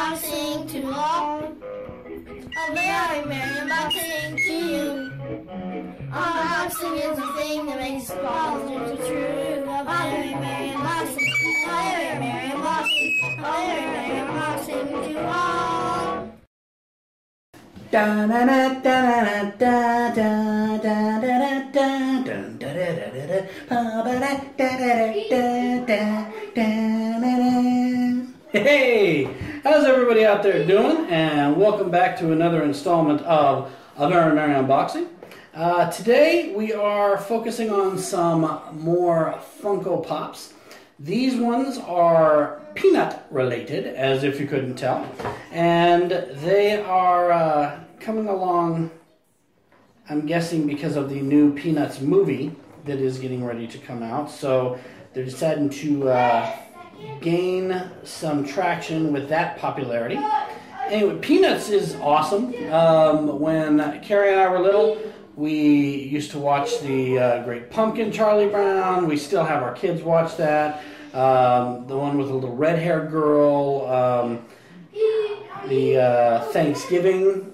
unboxing to all. A very merry unboxing to you. Unboxing is the thing that makes positive true. A very merry unboxing. A very merry unboxing. A very merry unboxing to all. Da da da da da da da da da da da. Hey, how's everybody out there doing? And welcome back to another installment of A Very Merry Unboxing. Today we are focusing on some more Funko Pops. These ones are peanut related, as if you couldn't tell, and they are coming along, I'm guessing because of the new Peanuts movie that is getting ready to come out. So they're deciding to gain some traction with that popularity. Anyway, Peanuts is awesome. When Carrie and I were little, we used to watch the Great Pumpkin, Charlie Brown. We still have our kids watch that. The one with the little red-haired girl. The Thanksgiving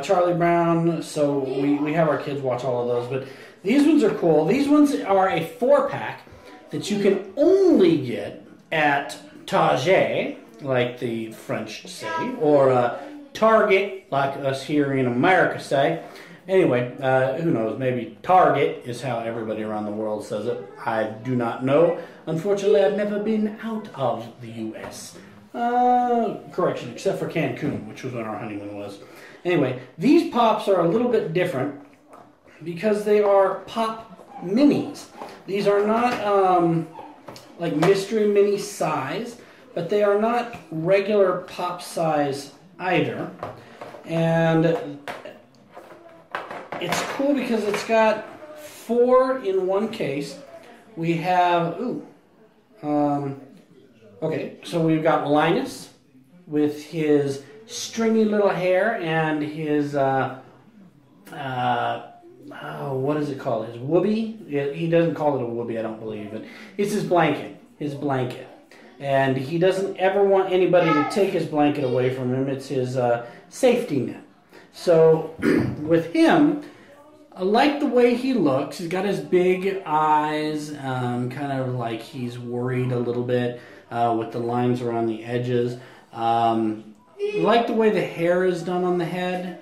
Charlie Brown. So we have our kids watch all of those. But these ones are cool. These ones are a 4-pack that you can only get at Target, like the French say, or Target, like us here in America say. Anyway, who knows, maybe Target is how everybody around the world says it. I do not know. Unfortunately, I've never been out of the U.S. Correction, except for Cancun, which was when our honeymoon was. Anyway, these Pops are a little bit different because they are Pop Minis. These are not like Mystery Mini size, but they are not regular Pop size either. And it's cool because it's got 4 in one case. We have, okay, so we've got Linus with his stringy little hair and his, what is it called? His whoopee? He doesn't call it a whoopee, I don't believe, but it's his blanket. And he doesn't ever want anybody to take his blanket away from him. It's his safety net. So with him, I like the way he looks. He's got his big eyes, kind of like he's worried a little bit with the lines around the edges. I like the way the hair is done on the head,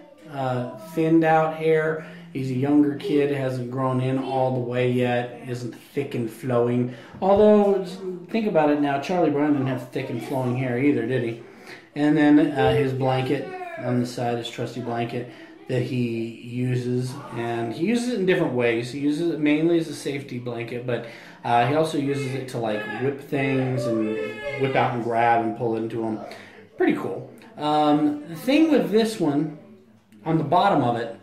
thinned out hair. He's a younger kid, hasn't grown in all the way yet, isn't thick and flowing. Although, think about it now, Charlie Brown didn't have thick and flowing hair either, did he? And then his blanket on the side, his trusty blanket that he uses, and he uses it in different ways. He uses it mainly as a safety blanket, but he also uses it to like whip things and whip out and grab and pull into them. Pretty cool. The thing with this one, on the bottom of it,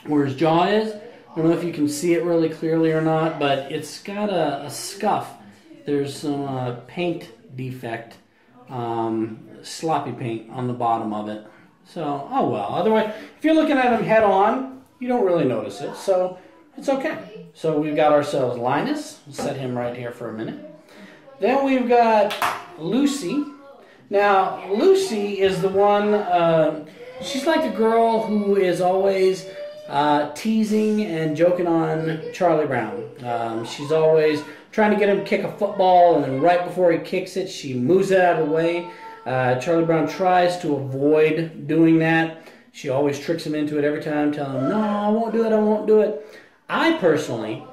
where his jaw is, I don't know if you can see it really clearly or not, but it's got a scuff. There's some paint defect, sloppy paint on the bottom of it. So, oh well. Otherwise, if you're looking at him head on, you don't really notice it, so it's okay. So we've got ourselves Linus. We'll set him right here for a minute. Then we've got Lucy. Now, Lucy is the one, she's like the girl who is always teasing and joking on Charlie Brown. She's always trying to get him to kick a football, and then right before he kicks it, she moves it out of the way. Charlie Brown tries to avoid doing that. She always tricks him into it every time, telling him, no, I won't do it, I won't do it. I personally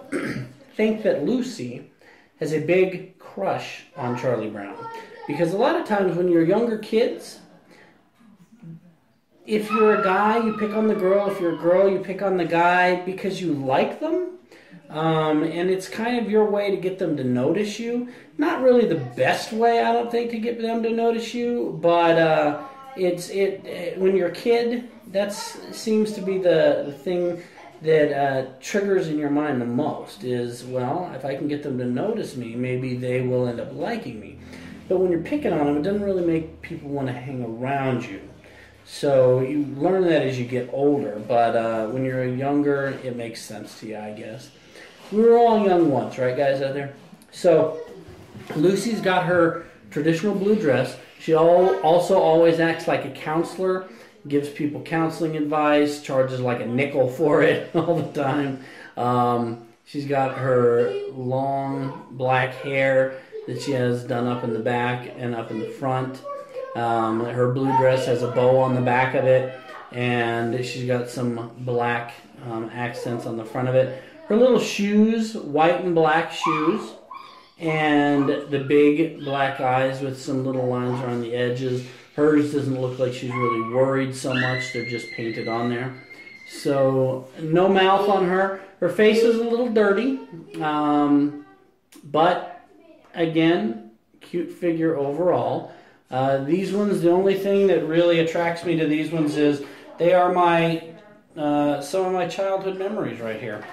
think that Lucy has a big crush on Charlie Brown. Because a lot of times when you're younger kids, if you're a guy, you pick on the girl. If you're a girl, you pick on the guy because you like them. And it's kind of your way to get them to notice you. Not really the best way, I don't think, to get them to notice you, but when you're a kid, that seems to be the thing that triggers in your mind the most is, well, if I can get them to notice me, maybe they will end up liking me. But when you're picking on them, it doesn't really make people want to hang around you. So you learn that as you get older, but when you're younger, it makes sense to you, I guess. We were all young once, right, guys, out there? So Lucy's got her traditional blue dress. She also always acts like a counselor, gives people counseling advice, charges like a nickel for it all the time. She's got her long black hair that she has done up in the back and up in the front. Her blue dress has a bow on the back of it, and she's got some black accents on the front of it. Her little shoes, white and black shoes, and the big black eyes with some little lines around the edges. Hers doesn't look like she's really worried so much. They're just painted on there. So no mouth on her. Her face is a little dirty, but again, cute figure overall. These ones, the only thing that really attracts me to these ones is they are some of my childhood memories right here.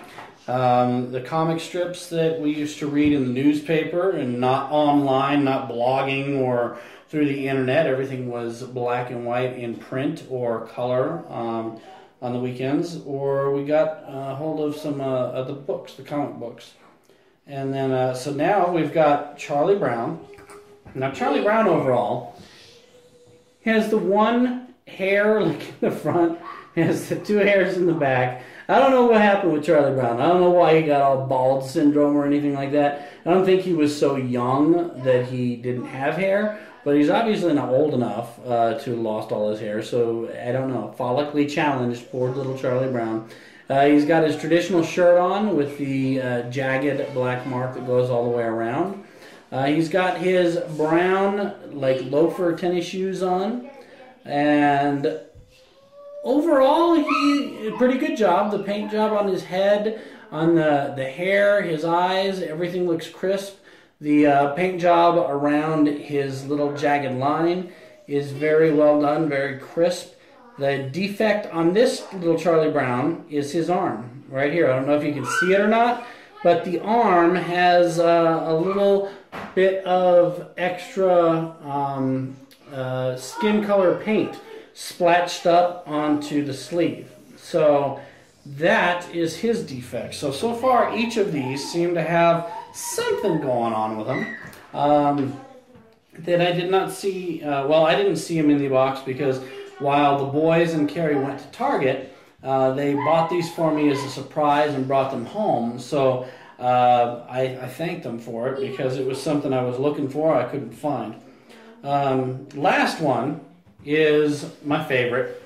The comic strips that we used to read in the newspaper, and not online, not blogging or through the internet. Everything was black and white in print or color on the weekends. Or we got hold of some of the books, the comic books. And then, so now we've got Charlie Brown. Now Charlie Brown overall has the one hair like in the front, has the two hairs in the back. I don't know what happened with Charlie Brown. I don't know why he got all bald syndrome or anything like that. I don't think he was so young that he didn't have hair, but he's obviously not old enough to have lost all his hair. So I don't know. Follically challenged, poor little Charlie Brown. He's got his traditional shirt on with the jagged black mark that goes all the way around. He's got his brown, like, loafer tennis shoes on. And overall, he did a pretty good job. The paint job on his head, on the hair, his eyes, everything looks crisp. The paint job around his little jagged line is very well done, very crisp. The defect on this little Charlie Brown is his arm, right here. I don't know if you can see it or not, but the arm has a little bit of extra skin color paint splatched up onto the sleeve. So that is his defect. So far each of these seem to have something going on with them that I did not see. Well, I didn't see them in the box because while the boys and Carrie went to Target, they bought these for me as a surprise and brought them home. So I thanked them for it because it was something I was looking for I couldn't find. Last one is my favorite,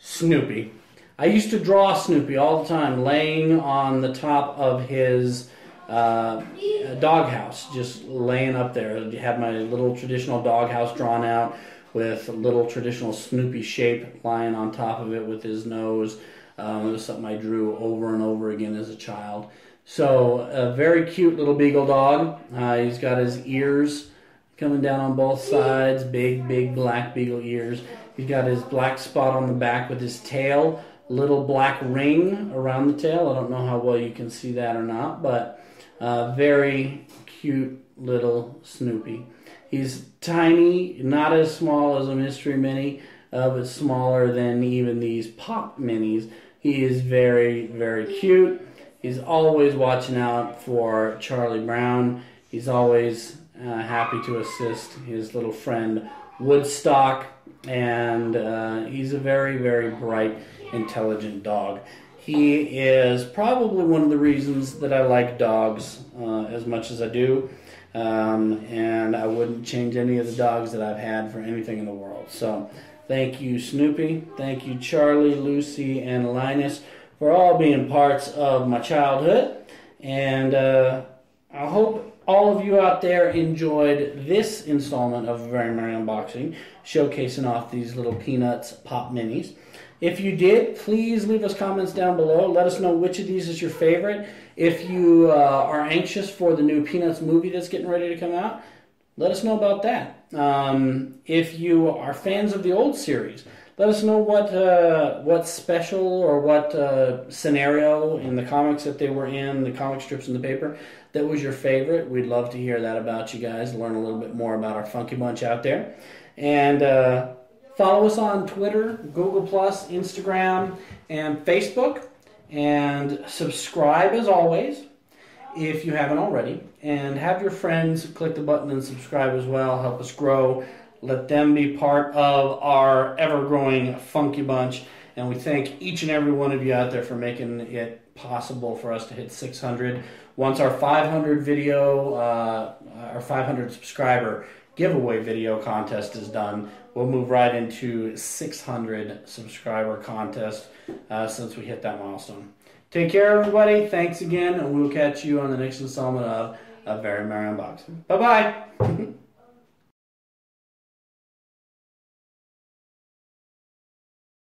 Snoopy. I used to draw Snoopy all the time, laying on the top of his doghouse, just laying up there. I had my little traditional doghouse drawn out with a little traditional Snoopy shape lying on top of it with his nose. It was something I drew over and over again as a child. So a very cute little beagle dog. He's got his ears coming down on both sides, big black beagle ears. He's got his black spot on the back with his tail, little black ring around the tail. I don't know how well you can see that or not, but very cute little Snoopy. He's tiny, not as small as a Mystery Mini, but smaller than even these Pop Minis. He is very, very cute. He's always watching out for Charlie Brown. He's always happy to assist his little friend Woodstock, and he's a very, very bright, intelligent dog. He is probably one of the reasons that I like dogs as much as I do, and I wouldn't change any of the dogs that I've had for anything in the world. So thank you, Snoopy. Thank you, Charlie, Lucy, and Linus, for all being parts of my childhood. And I hope all of you out there enjoyed this installment of Very Merry Unboxing, showcasing off these little Peanuts Pop Minis. If you did, please leave us comments down below. Let us know which of these is your favorite. If you are anxious for the new Peanuts movie that's getting ready to come out, let us know about that. If you are fans of the old series, let us know what special or what scenario in the comics that they were in, the comic strips in the paper, that was your favorite. We'd love to hear that about you guys, learn a little bit more about our Funky Bunch out there. And follow us on Twitter, Google+, Instagram, and Facebook. And subscribe as always. if you haven't already, and have your friends click the button and subscribe as well. Help us grow. Let them be part of our ever-growing Funky Bunch. And we thank each and every one of you out there for making it possible for us to hit 600. Once our 500 video, our 500 subscriber giveaway video contest is done, we'll move right into 600 subscriber contest since we hit that milestone. Take care, everybody. Thanks again, and we'll catch you on the next installment of A Very Merry Unboxing. Bye-bye.